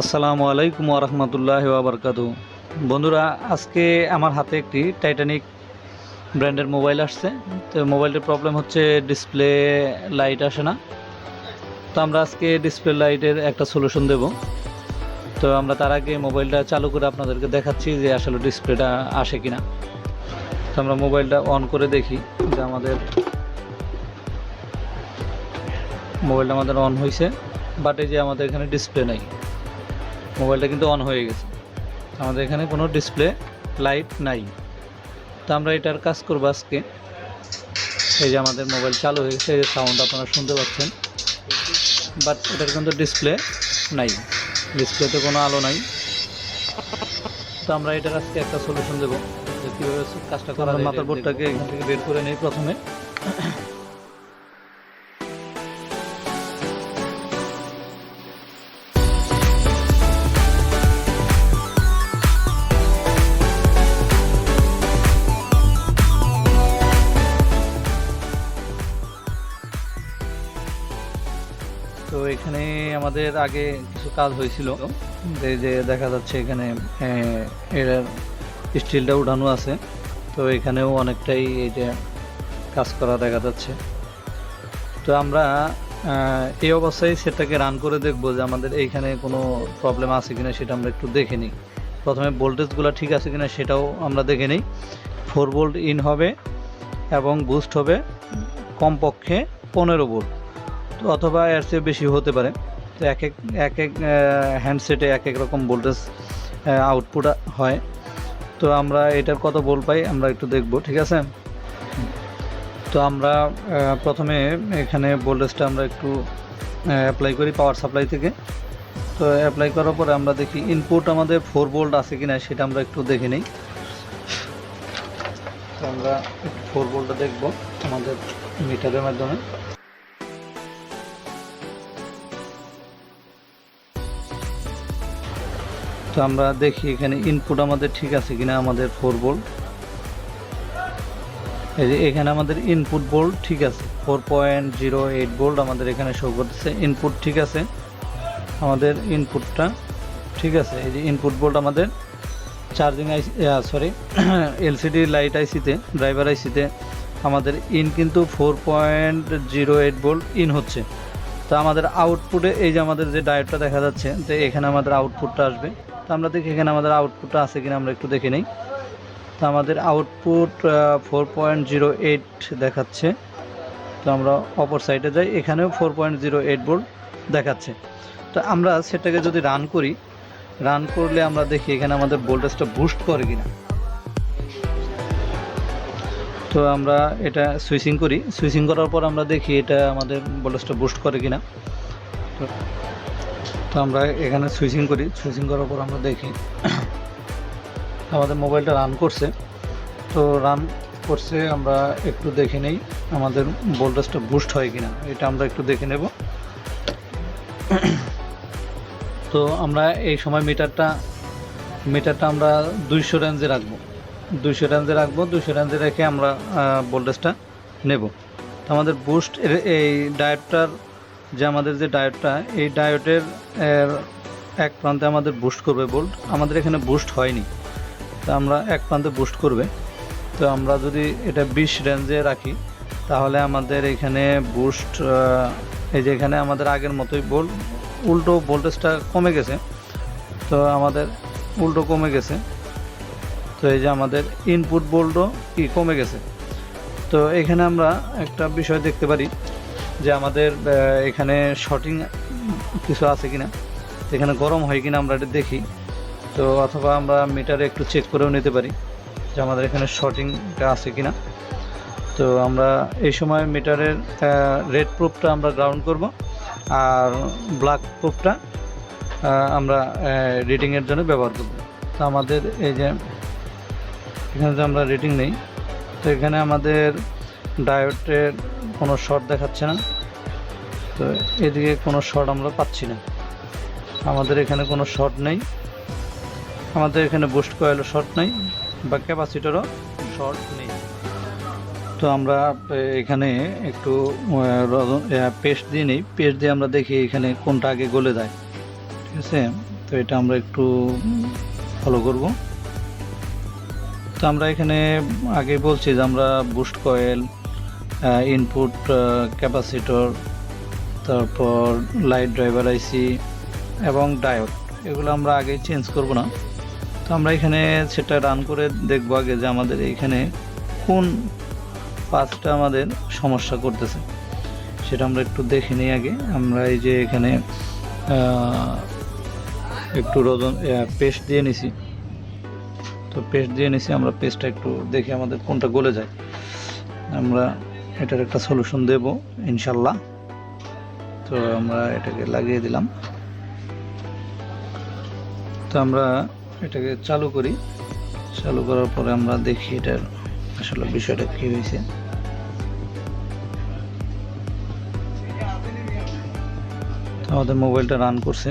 আসসালামু আলাইকুম ওয়া রাহমাতুল্লাহি ওয়া বারাকাতুহু। বন্ধুরা, আজকে আমার হাতে একটি টাইটানিক ব্র্যান্ডের মোবাইল আসছে। তো মোবাইলটির প্রবলেম হচ্ছে ডিসপ্লে লাইট আসে না। তো আমরা আজকে ডিসপ্লে লাইটের একটা সলিউশন দেব। তো আমরা তার আগে মোবাইলটা চালু করে আপনাদেরকে দেখাচ্ছি যে আসলে ডিসপ্লেটা আসে কিনা। তো আমরা মোবাইলটা অন করে দেখি যে মোবাইলটা আমাদের অন হয়েছে, বাট এই যে আমাদের এখানে ডিসপ্লে নাই। মোবাইলটা কিন্তু অন হয়ে গেছে, আমাদের এখানে কোনো ডিসপ্লে লাইট নাই। তো আমরা এটার কাজ করবো আজকে। এই যে আমাদের মোবাইল চালু হয়ে গেছে, এই যে সাউন্ড আপনারা শুনতে পাচ্ছেন, বাট এটার কিন্তু ডিসপ্লে নাই, ডিসপ্লেতে কোনো আলো নাই। তো আমরা এটার আজকে একটা সলিউশন দেবো যে কীভাবে কাজটা করা যায়। মাদারবোর্ডটাকে এখান থেকে বের করে নিই প্রথমে। তো এখানে আমাদের আগে কিছু কাজ হয়েছিল, যে দেখা যাচ্ছে এখানে এর স্টিলটা উঠানো আছে। তো এখানেও অনেকটাই এই যে কাজ করা দেখা যাচ্ছে। তো আমরা এই অবস্থায় সেটাকে রান করে দেখবো যে আমাদের এইখানে কোনো প্রবলেম আছে কিনা, সেটা আমরা একটু দেখে নিই। প্রথমে ভোল্টেজগুলো ঠিক আছে কিনা সেটাও আমরা দেখে নিই। 4 ভোল্ট ইন হবে এবং বুস্ট হবে কমপক্ষে 15 ভোল্ট, অথবা এর চেয়ে বেশি হতে পারে। তো এক এক হ্যান্ডসেটে এক এক রকম ভোল্টেজ আউটপুট হয়। তো আমরা এটার কত ভোল্ট পাই আমরা একটু দেখব, ঠিক আছে। তো আমরা প্রথমে এখানে ভোল্টেজটা আমরা একটু অ্যাপ্লাই করি পাওয়ার সাপ্লাই থেকে। তো অ্যাপ্লাই করার পরে আমরা দেখি ইনপুট আমাদের 4 ভোল্ট আছে কিনা সেটা আমরা একটু দেখে নিই। তো আমরা 4 ভোল্টটা দেখব আমাদের মিটারের মাধ্যমে। তো আমরা দেখি এখানে ইনপুট আমাদের ঠিক আছে কিনা, আমাদের 4 ভোল্ট। এই যে এখানে আমাদের ইনপুট ভোল্ট ঠিক আছে, 4.08 ভোল্ট আমাদের এখানে শো করতেছে। ইনপুট ঠিক আছে, আমাদের ইনপুটটা ঠিক আছে। এই যে ইনপুট ভোল্ট আমাদের চার্জিং আইসি এলসিডি লাইট আইসিতে, ড্রাইভার আইসিতে আমাদের ইন কিন্তু 4.08 ভোল্ট ইন হচ্ছে। তো আমাদের আউটপুটে এই যে আমাদের যে ডায়োডটা দেখা যাচ্ছে, তো এখানে আমাদের আউটপুটটা আসবে। তো আমরা দেখি এখানে আমাদের আউটপুটটা আছে কিনা আমরা একটু দেখে নিই। তো আমাদের আউটপুট 4.08 দেখাচ্ছে। তো আমরা অপর সাইডে যাই, এখানেও 4.08 ভোল্ট দেখাচ্ছে। তো আমরা সেটাকে যদি রান করি, রান করলে আমরা দেখি এখানে আমাদের ভোল্টেজটা বুস্ট করে কিনা। তো আমরা এটা সুইচিং করি, সুইচিং করার পর আমরা দেখি এটা আমাদের ভোল্টেজটা বুস্ট করে কিনা। তো আমরা এখানে সুইচিং করি, সুইচিং করার পর আমরা দেখি আমাদের মোবাইলটা রান করছে। তো রান করছে, আমরা একটু দেখে নেই আমাদের ভোল্টেজটা বুস্ট হয় কিনা, এটা আমরা একটু দেখে নেব। তো আমরা এই সময় মিটারটা আমরা 200 রেঞ্জে রাখবো, 200 রেঞ্জে রেখে আমরা ভোল্টেজটা নেব। তো আমাদের বুস্ট এই ডায়োডটার যে আমাদের যে ডায়োডটা, এই ডায়োডের এক প্রান্তে আমাদের বুস্ট করবে ভোল্ট, আমাদের এখানে বুস্ট হয়নি। তো আমরা এক প্রান্তে বুস্ট করবে। তো আমরা যদি এটা 20 রেঞ্জে রাখি তাহলে আমাদের এখানে বুস্ট, এই যে এখানে আমাদের আগের মতোই উল্টো ভোল্টেজটা কমে গেছে। তো আমাদের উল্টো কমে গেছে। তো এই যে আমাদের ইনপুট ভোল্টও কি কমে গেছে। তো এখানে আমরা একটা বিষয় দেখতে পারি যে আমাদের এখানে শর্টিং কিছু আছে কিনা, এখানে গরম হয় কিনা আমরা এটা দেখি। তো অথবা আমরা মিটারে একটু চেক করেও নিতে পারি যে আমাদের এখানে শর্টিংটা আছে কিনা। তো আমরা এই সময় মিটারের রেড প্রুফটা আমরা গ্রাউন্ড করব, আর ব্ল্যাক প্রুফটা আমরা রিডিংয়ের জন্য ব্যবহার করব। তো আমাদের এই যে এখানে যে আমরা রিডিং নেই, তো এখানে আমাদের ডায়োডের কোনো শর্ট দেখাচ্ছে না। তো এদিকে কোনো শর্ট আমরা পাচ্ছি না, আমাদের এখানে কোনো শর্ট নেই, আমাদের এখানে বুস্ট কয়েলও শর্ট নেই বা ক্যাপাসিটরও শর্ট নেই। তো আমরা এখানে একটু পেস্ট দিয়ে নিই, পেস্ট দিয়ে আমরা দেখি এখানে কোনটা আগে গলে যায়, ঠিক আছে। তো এটা আমরা একটু ফলো করব। তো আমরা এখানে আগে বলছি যে আমরা বুস্ট কয়েল, ইনপুট ক্যাপাসিটর, তারপর লাইট ড্রাইভার আইসি এবং ডায়োড, এগুলো আমরা আগে চেঞ্জ করব না। তো আমরা এখানে সেটা রান করে দেখব আগে যে আমাদের এইখানে কোন পাঁচটা আমাদের সমস্যা করতেছে, সেটা আমরা একটু দেখে নিই আগে। আমরা এই যে এখানে একটু পেস্ট দিয়ে নিছি, তো পেস্ট দিয়ে নিছি, আমরা পেস্টটা একটু দেখি আমাদের কোনটা গলে যায়, আমরা এটার একটা সলিউশন দেব ইনশাল্লাহ। তো আমরা এটাকে লাগিয়ে দিলাম। তো আমরা এটাকে চালু করি, চালু করার পরে আমরা দেখি এটার আসলে বিষয়টা কি হয়েছে। তো আমাদের মোবাইলটা রান করছে,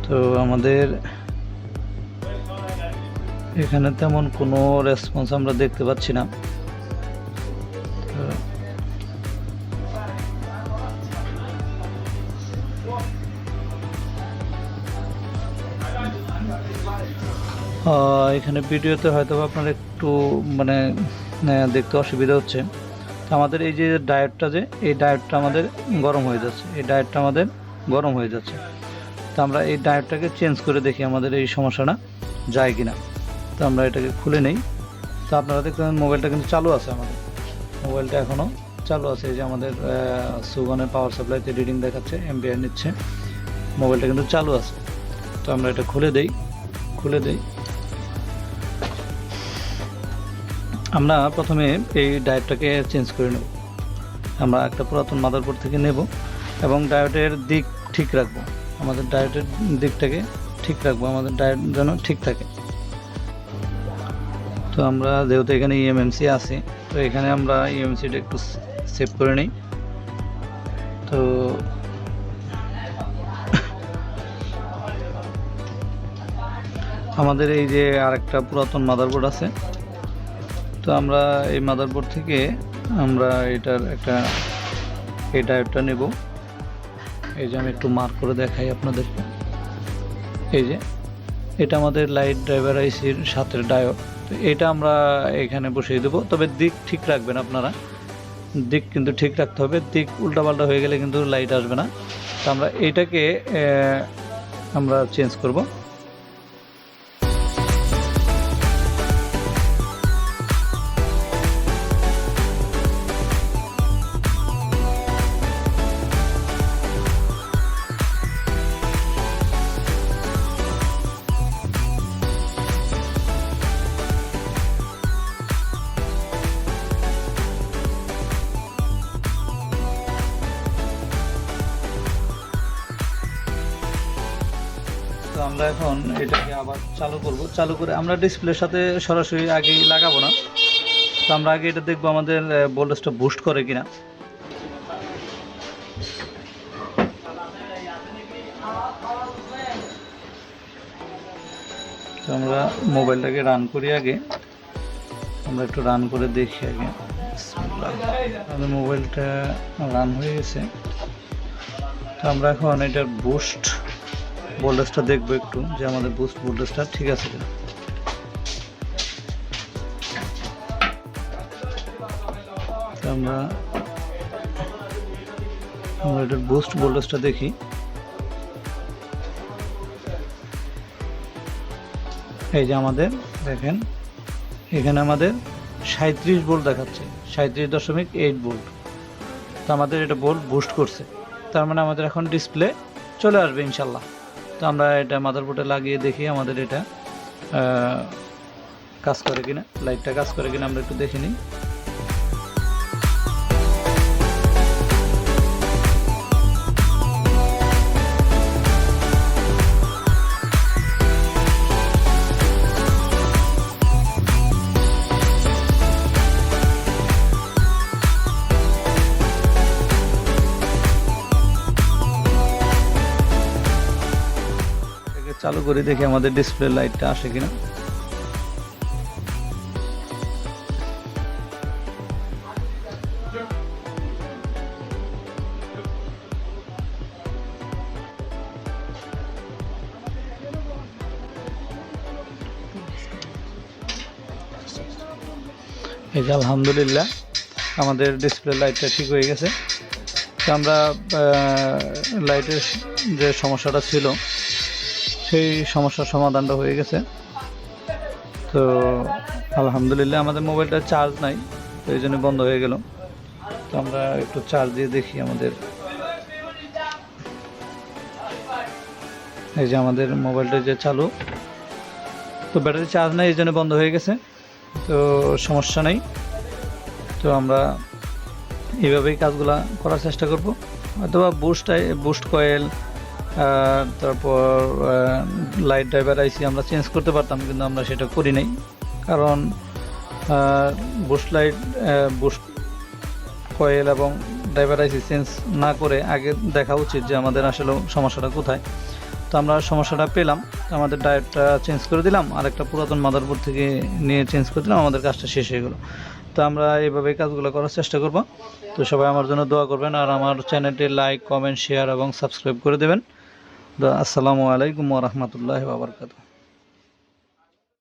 তো আমাদের এখানে তেমন কোনো রেসপন্স আমরা দেখতে পাচ্ছি না। এখানে ভিডিওতে হয়তো আপনার একটু মানে দেখতে অসুবিধা হচ্ছে। তো আমাদের এই যে ডায়োডটা, যে এই ডায়োডটা আমাদের গরম হয়ে যাচ্ছে, এই ডায়োডটা আমাদের গরম হয়ে যাচ্ছে। তো আমরা এই ডায়োডটাকে চেঞ্জ করে দেখি আমাদের এই সমস্যাটা যায় কিনা। তো আমরা এটাকে খুলে নেই। তো আপনারা দেখবেন মোবাইলটা কিন্তু চালু আছে, আমাদের মোবাইলটা এখনও চালু আছে। এই যে আমাদের সুগানের পাওয়ার সাপ্লাইতে রিডিং দেখাচ্ছে, এম্পিয়ার নিচ্ছে, মোবাইলটা কিন্তু চালু আছে। তো আমরা এটা খুলে দেই। আমরা প্রথমে এই ডায়োডটাকে চেঞ্জ করে নেব। আমরা একটা পুরাতন মাদারবোর্ড থেকে নেব এবং ডায়োডের দিক ঠিক রাখবো, আমাদের ডায়োডের দিকটাকে ঠিক রাখবো, আমাদের ডায়োড যেন ঠিক থাকে। তো আমরা যেহেতু এখানে ইএমএমসি আছে, তো এখানে আমরা ইএমএমসিটা একটু সেভ করে নিই। তো আমাদের এই যে আরেকটা পুরাতন মাদারবোর্ড আছে, তো আমরা এই মাদারবোর্ড থেকে আমরা এটার একটা এই ডায়োডটা নেব। এই যে আমি একটু মার্ক করে দেখাই আপনাদেরকে, এই যে এটা আমাদের লাইট ড্রাইভার আইসির সাথে ডায়োড। তো এটা আমরা এখানে বসিয়ে দেবো, তবে দিক ঠিক রাখবেন আপনারা, দিক কিন্তু ঠিক রাখতে হবে, দিক উল্টাপাল্টা হয়ে গেলে কিন্তু লাইট আসবে না। তো আমরা এইটাকে আমরা চেঞ্জ করব। তো আমরা এখন এটাকে আবার চালু করব। চালু করে আমরা ডিসপ্লের সাথে সরাসরি আগেই লাগাবো না, তো আমরা আগে এটা দেখবো আমাদের ভোল্টেজটা বুস্ট করে কিনা। তো আমরা মোবাইলটাকে রান করি আগে, আমরা একটু রান করে দেখি আগে। আমাদের মোবাইলটা রান হয়ে গেছে। তো আমরা এখন এটার বুস্ট ভোল্টেজটা দেখবো একটু, যে আমাদের বুস্ট ভোল্টেজটা ঠিক আছে কিনা। তো আমরা এটার বুস্ট ভোল্টেজটা দেখি। এই যে আমাদের দেখেন এখানে আমাদের 37 ভোল্ট দেখাচ্ছে, 37.8 ভোল্ট। তো আমাদের এটা ভোল্ট বুস্ট করছে, তার মানে আমাদের এখন ডিসপ্লে চলে আসবে ইনশাল্লাহ। তো আমরা এটা মাদারবোর্ডে লাগিয়ে দেখি আমাদের এটা কাজ করে কিনা, লাইটটা কাজ করে কিনা আমরা একটু দেখে নিই। চালু করে দেখি আমাদের ডিসপ্লে লাইটটা আসে কিনা। এই যে আলহামদুলিল্লাহ আমাদের ডিসপ্লে লাইটটা ঠিক হয়ে গেছে। তো আমরা লাইটের যে সমস্যাটা ছিল সেই সমস্যার সমাধানটা হয়ে গেছে। তো আলহামদুলিল্লাহ আমাদের মোবাইলটা চার্জ নাই, তো এই জন্য বন্ধ হয়ে গেল। তো আমরা একটু চার্জ দিয়ে দেখি আমাদের, এই যে আমাদের মোবাইলটা যে চালু, তো ব্যাটারি চার্জ নাই এই জন্য বন্ধ হয়ে গেছে। তো সমস্যা নেই, তো আমরা এইভাবেই কাজগুলা করার চেষ্টা করব। অথবা বুস্ট কয়েল, তারপর লাইট ড্রাইভার আইসি আমরা চেঞ্জ করতে পারতাম, কিন্তু আমরা সেটা করি নাই। কারণ বুস্ট কয়েল এবং ড্রাইভার আইসি চেঞ্জ না করে আগে দেখা উচিত যে আমাদের আসলে সমস্যাটা কোথায়। তো আমরা সমস্যাটা পেলাম, আমাদের ড্রাইভটা চেঞ্জ করে দিলাম, আর একটা পুরাতন মাদারবোর্ড থেকে নিয়ে চেঞ্জ করে দিলাম, আমাদের কাজটা শেষ হয়ে গেলো। তো আমরা এইভাবে কাজগুলো করার চেষ্টা করব। তো সবাই আমার জন্য দোয়া করবেন, আর আমার চ্যানেলটি লাইক, কমেন্ট, শেয়ার এবং সাবস্ক্রাইব করে দেবেন। তো আসসালামু আলাইকুম ওয়া রাহমাতুল্লাহি ওয়া বারাকাতুহু।